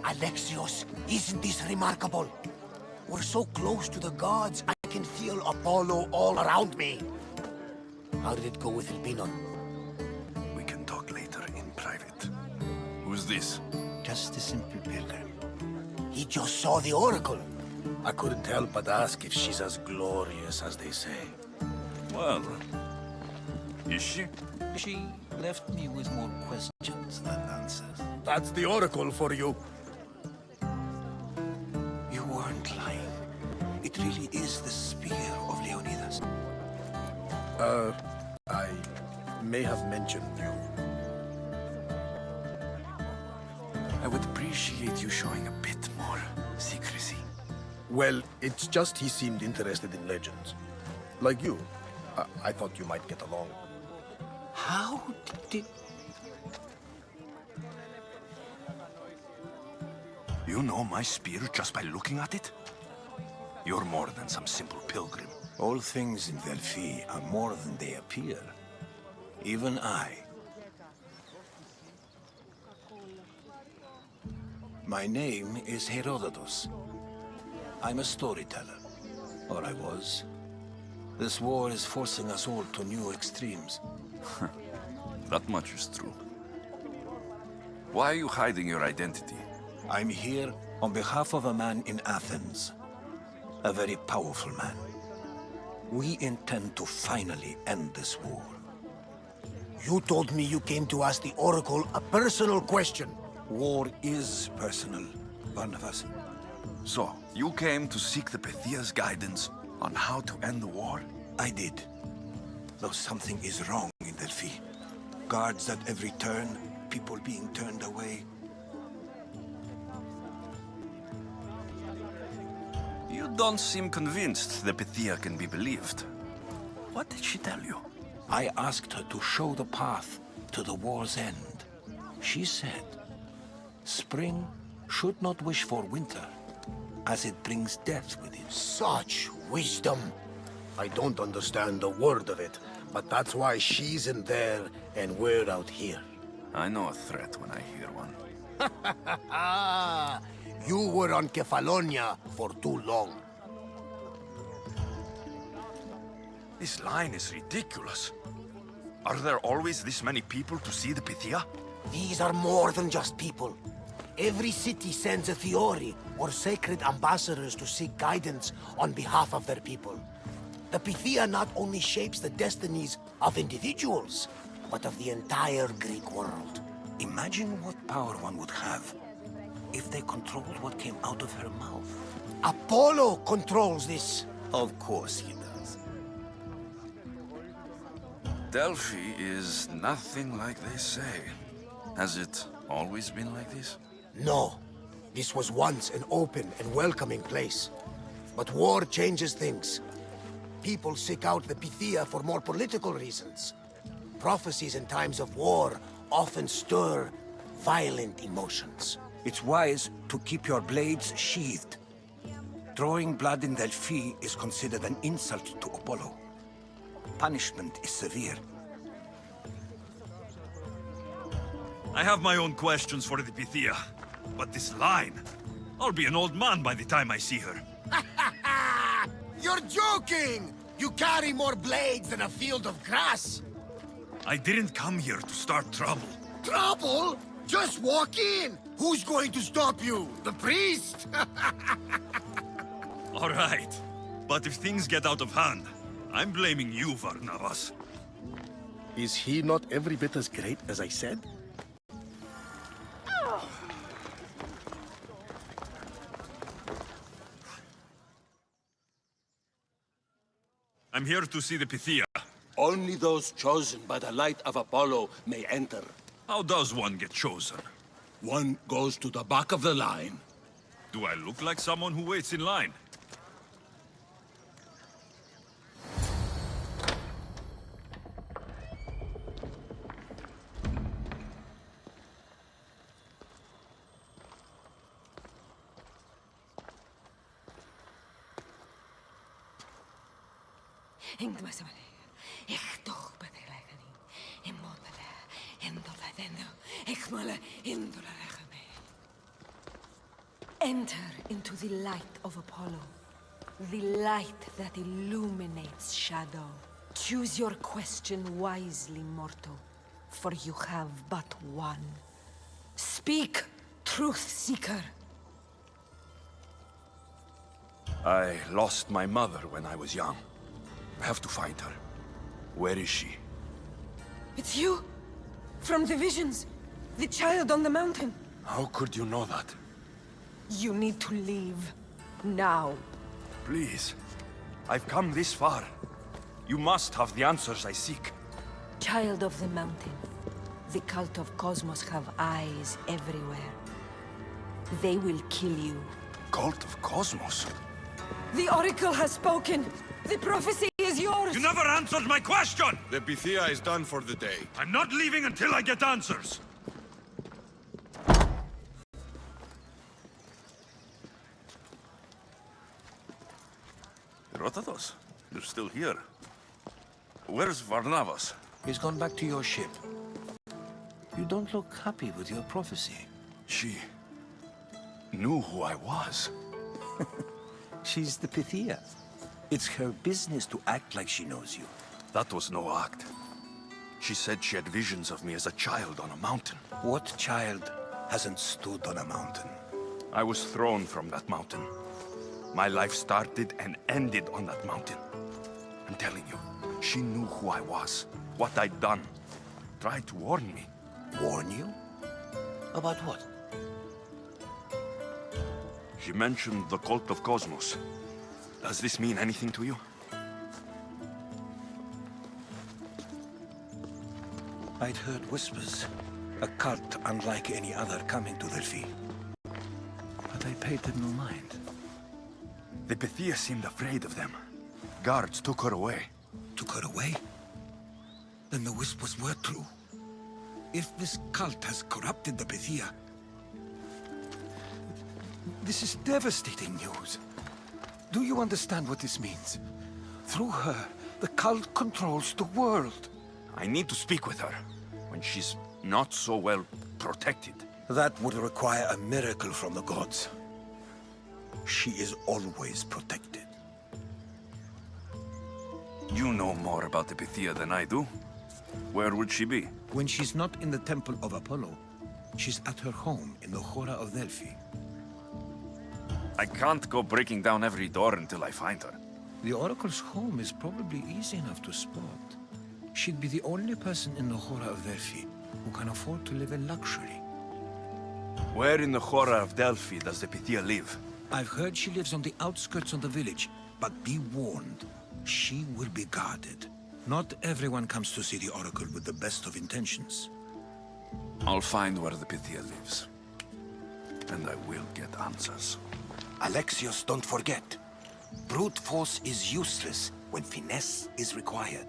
Alexios, isn't this remarkable? We're so close to the gods, I can feel Apollo all around me. How did it go with Elpinon? We can talk later in private. Who's this? Just a simple pilgrim. He just saw the oracle. I couldn't help but ask if she's as glorious as they say. Well, is she? She left me with more questions than answers. That's the oracle for you. You weren't lying. It really is the spear of Leonidas. I may have mentioned you. I would appreciate you showing a bit more secrecy. Well, it's just he seemed interested in legends. Like you. I thought you might get along. How did... You know my spear just by looking at it? You're more than some simple pilgrim. All things in Delphi are more than they appear. Even I. My name is Herodotus. I'm a storyteller. Or I was. This war is forcing us all to new extremes. That much is true. Why are you hiding your identity? I'm here on behalf of a man in Athens. A very powerful man. We intend to finally end this war. You told me you came to ask the oracle a personal question. War is personal, Barnabas. So, you came to seek the Pythia's guidance on how to end the war? I did. Though something is wrong in Delphi. Guards at every turn, people being turned away. You don't seem convinced the Pythia can be believed. What did she tell you? I asked her to show the path to the war's end. She said, spring should not wish for winter, as it brings death with it. Such wisdom. I don't understand a word of it, but that's why she's in there and we're out here. I know a threat when I hear one. You were on Kefalonia for too long. This line is ridiculous. Are there always this many people to see the Pythia? These are more than just people. Every city sends a Fiori, or sacred ambassadors to seek guidance on behalf of their people. The Pythia not only shapes the destinies of individuals, but of the entire Greek world. Imagine what power one would have if they controlled what came out of her mouth. Apollo controls this. Of course he does. Delphi is nothing like they say. Has it always been like this? No. This was once an open and welcoming place. But war changes things. People seek out the Pythia for more political reasons. Prophecies in times of war often stir violent emotions. It's wise to keep your blades sheathed. Drawing blood in Delphi is considered an insult to Apollo. Punishment is severe. I have my own questions for the Pythia, but this line... I'll be an old man by the time I see her. You're joking! You carry more blades than a field of grass! I didn't come here to start trouble. Trouble? Just walk in! Who's going to stop you? The priest? All right, but if things get out of hand, I'm blaming you, Varnavas. Is he not every bit as great as I said? I'm here to see the Pythia. Only those chosen by the light of Apollo may enter. How does one get chosen? One goes to the back of the line, Do I look like someone who waits in line? Enter into the light of Apollo, the light that illuminates shadow. Choose your question wisely, mortal, for you have but one. Speak, truth seeker. I lost my mother when I was young. I have to find her. Where is she? It's you? From the visions? The child on the mountain? How could you know that? You need to leave. Now. Please. I've come this far. You must have the answers I seek. Child of the mountain. The cult of Cosmos have eyes everywhere. They will kill you. Cult of Cosmos? The Oracle has spoken. The prophecy is yours. You never answered my question! The Pythia is done for the day. I'm not leaving until I get answers! Herodotus, you're still here. Where's Varnavas? He's gone back to your ship. You don't look happy with your prophecy. She knew who I was. She's the Pythia. It's her business to act like she knows you. That was no act. She said she had visions of me as a child on a mountain. What child hasn't stood on a mountain? I was thrown from that mountain. My life started and ended on that mountain. I'm telling you, she knew who I was, what I'd done. Tried to warn me. Warn you? About what? She mentioned the cult of Cosmos. Does this mean anything to you? I'd heard whispers. A cult unlike any other coming to Delphi. But I paid them no mind. The Pythia seemed afraid of them. Guards took her away. Took her away? Then the whispers were true. If this cult has corrupted the Pythia... This is devastating news. Do you understand what this means? Through her, the cult controls the world. I need to speak with her, when she's not so well protected. That would require a miracle from the gods. She is always protected. You know more about the Pythia than I do. Where would she be? When she's not in the Temple of Apollo, she's at her home in the Hora of Delphi. I can't go breaking down every door until I find her. The Oracle's home is probably easy enough to spot. She'd be the only person in the Hora of Delphi who can afford to live in luxury. Where in the Hora of Delphi does the Pythia live? I've heard she lives on the outskirts of the village, but be warned, she will be guarded. Not everyone comes to see the Oracle with the best of intentions. I'll find where the Pythia lives. And I will get answers. Alexios, don't forget. Brute force is useless when finesse is required.